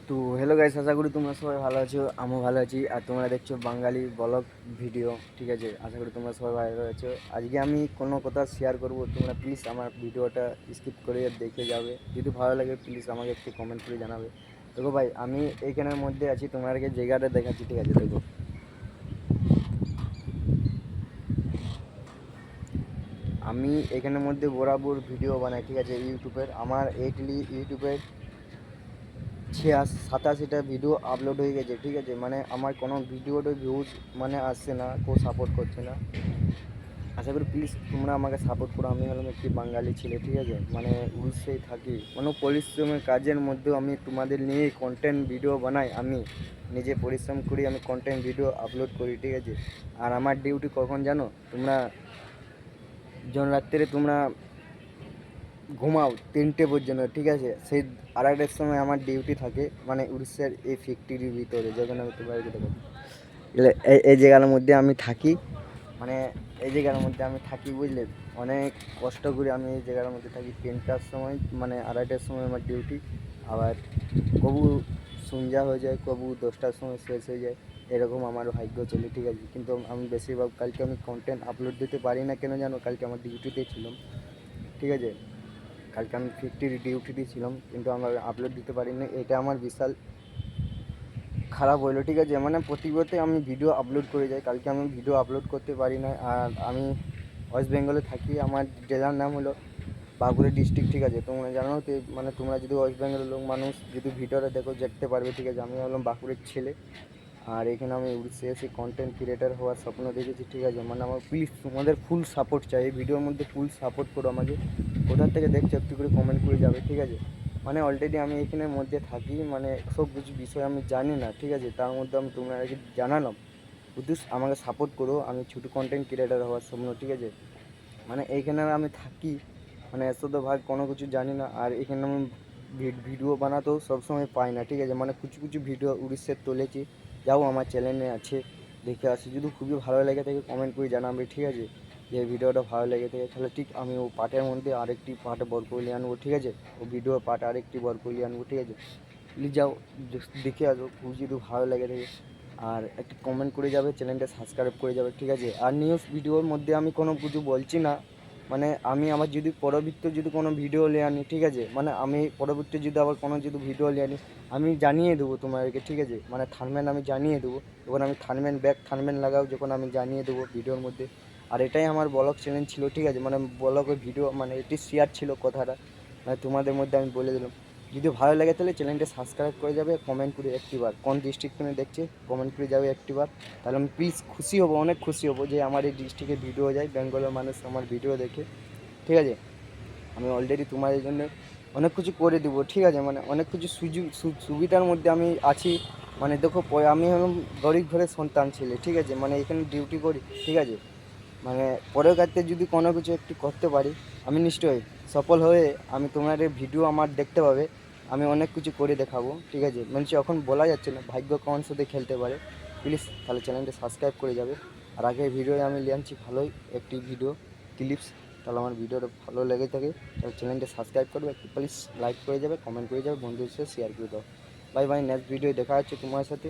তো hello guys, আশা করি তোমরা সবাই ভালো আছো। আমিও ভালো আছি। আর তোমরা দেখছো বাঙালি ব্লগ ভিডিও, ঠিক আছে? আশা করি তোমরা সবাই ভালো আছো। আজকে আমি কোনো কথা শেয়ার করব, তোমরা প্লিজ আমার ভিডিওটা স্কিপ করে দেখে যাবে। যদি ভালো লাগে প্লিজ আমাকে একটু কমেন্ট করে জানাবে। দেখো ভাই, আমি এইখানের মধ্যে আছি, তোমাদেরকে জায়গাটা দেখাচ্ছি, ঠিক আছে? দেখো, আমি এখানের মধ্যে বরাবর ভিডিও বানাই, ঠিক আছে? ইউটিউবের আমার এইটলি ইউটিউবের 87টা ভিডিও আপলোড হয়ে গেছে, ঠিক আছে? মানে আমার কোনো ভিডিওতে ভিউজ মানে আসছে না, কেউ সাপোর্ট করছে না। আশা করি প্লিজ তোমরা আমাকে সাপোর্ট করো। আমি হলাম একটি বাঙালি ছেলে, ঠিক আছে? মানে উড়িষ্যায় থাকি, মানে পরিশ্রমের কাজের মধ্যেও আমি তোমাদের নিয়ে কন্টেন্ট ভিডিও বানাই। আমি নিজে পরিশ্রম করি, আমি কন্টেন্ট ভিডিও আপলোড করি, ঠিক আছে? আর আমার ডিউটি কখন জানো তোমরা? যখন রাত্রে তোমরা ঘুমাও 3টে পর্যন্ত, ঠিক আছে? সেই আড়াইটার সময় আমার ডিউটি থাকে, মানে উড়িষ্যার এই ফ্যাক্টরির ভিতরে, যখন আমি তোমাকে দেখো এই জায়গার মধ্যে আমি থাকি, মানে এই জায়গার মধ্যে আমি থাকি, বুঝলে? অনেক কষ্ট করে আমি এই জায়গার মধ্যে থাকি। 3টার সময় মানে আড়াইটার সময় আমার ডিউটি, আবার কবু সন্ধ্যা হয়ে যায়, কবু 10টার সময় শেষ হয়ে যায়, এরকম আমার ভাগ্য চলে, ঠিক আছে? কিন্তু আমি বেশিরভাগ কালকে আমি কন্টেন্ট আপলোড দিতে পারি না, কেন জানো? কালকে আমার ডিউটিতে ছিলাম, ঠিক আছে? কালকে আমি ফ্যাক্টরি ডিউটিতে ছিলাম, কিন্তু আমার আপলোড দিতে পারিনি। এটা আমার বিশাল খারাপ হইলো, ঠিক আছে? মানে প্রতিবারতে আমি ভিডিও আপলোড করে যাই, কালকে আমি ভিডিও আপলোড করতে পারি না। আর আমি ওয়েস্ট বেঙ্গলে থাকি, আমার জেলার নাম হলো বাঁকুড়া ডিস্ট্রিক্ট, ঠিক আছে? তোমরা জানো তো, মানে তোমরা যদি ওয়েস্ট বেঙ্গলের লোক মানুষ যদি ভিডিওটা দেখো দেখতে পারবে, ঠিক আছে? আমি হলাম বাঁকুড়ের ছেলে, আর এখানে আমি উড়িষ্যা এসে কন্টেন্ট ক্রিয়েটার হওয়ার স্বপ্ন দেখেছি, ঠিক আছে? মানে আমার প্লিজ তোমাদের ফুল সাপোর্ট চাই, এই ভিডিওর মধ্যে ফুল সাপোর্ট করো আমাকে। কোথার থেকে দেখছো একটু করে কমেন্ট করে যাবে, ঠিক আছে? মানে অলরেডি আমি এখানের মধ্যে থাকি, মানে সব কিছু বিষয় আমি জানি না, ঠিক আছে? তার মধ্যে আমি তোমাদেরকে জানালাম, বুঝতে আমাকে সাপোর্ট করো। আমি ছোটো কন্টেন্ট ক্রিয়েটার হওয়ার স্বপ্ন, ঠিক আছে? মানে এইখানে আমি থাকি, মানে এত তো ভাগ কোনো কিছু জানি না। আর এখানে আমি ভিডিও বানাতেও সবসময় পাই না, ঠিক আছে? মানে কিছু কিছু ভিডিও উড়িষ্যার তুলেছি, যাও আমার চ্যানেলে আছে, দেখে আসি। যদি খুবই ভালো লেগে থাকে কমেন্ট করে জানাবে, ঠিক আছে? যে ভিডিওটা ভালো লেগে থাকে, তাহলে ঠিক আমি ও পার্টের মধ্যে আরেকটি পার্ট বর করে আনবো, ঠিক আছে? ও ভিডিও পার্ট আরেকটি বর করে আনবো, ঠিক আছে? প্লিজ যাও, দেখে আসো, খুব যদি ভালো লেগে থাকে। আর একটু কমেন্ট করে যাবে, চ্যানেলটা সাবস্ক্রাইব করে যাবে, ঠিক আছে? আর নিউজ ভিডিওর মধ্যে আমি কোনো কিছু বলছি না, মানে আমি আবার যদি পরবর্তী যদি কোনো ভিডিও নিয়ে আনি, ঠিক আছে? মানে আমি পরবর্তী যদি আবার কোনো যদি ভিডিও নিয়ে আনি, আমি জানিয়ে দেবো তোমাদেরকে, ঠিক আছে? মানে থাম্বনেল আমি জানিয়ে দেবো, যখন আমি থাম্বনেল ব্যাক থাম্বনেল লাগাও, যখন আমি জানিয়ে দেবো ভিডিওর মধ্যে। আর এটাই আমার ব্লগ চ্যানেল ছিল, ঠিক আছে? মানে ব্লগের ভিডিও, মানে এটি শেয়ার ছিল কথাটা, মানে তোমাদের মধ্যে আমি বলে দিলাম। যদি ভালো লাগে তাহলে চ্যানেলটা সাবস্ক্রাইব করে যাবে, কমেন্ট করে একটিবার কোন ডিস্ট্রিক্ট থেকে দেখছে কমেন্ট করে যাবে একটিবার। তাহলে আমি প্লিজ খুশি হব, অনেক খুশি হব যে আমার এই ডিস্ট্রিক্টে ভিডিও যায়, বেঙ্গলের মানুষ আমার ভিডিও দেখে, ঠিক আছে? আমি অলরেডি তোমাদের জন্য অনেক কিছু করে দেবো, ঠিক আছে? মানে অনেক কিছু সুযোগ সুবিধার মধ্যে আমি আছি। মানে দেখো, আমি হলাম গরিব ঘরের সন্তান ছেলে, ঠিক আছে? মানে এখানে ডিউটি করি, ঠিক আছে? মানে পরের ক্ষেত্রে যদি কোনো কিছু একটু করতে পারি, আমি নিশ্চয়ই সফল হয়ে আমি তোমাদের ভিডিও আমার দেখতে পাবে, আমি অনেক কিছু করে দেখাবো, ঠিক আছে? মানে এখন বলা যাচ্ছে না ভাগ্য কোন সাথে খেলতে পারে। প্লিজ তাহলে চ্যানেলটা সাবস্ক্রাইব করে যাবে। আর আগের ভিডিওয়ে আমি নিয়ে আনছি ভালোই একটি ভিডিও ক্লিপস, তাহলে আমার ভিডিওটা ভালো লেগে থাকে তাহলে চ্যানেলটা সাবস্ক্রাইব করবে, একটু প্লিজ লাইক করে যাবে, কমেন্ট করে যাবে, বন্ধুদের সাথে শেয়ার করে দাও। বাই বাই, নেক্সট ভিডিও দেখা হচ্ছে তোমার সাথে।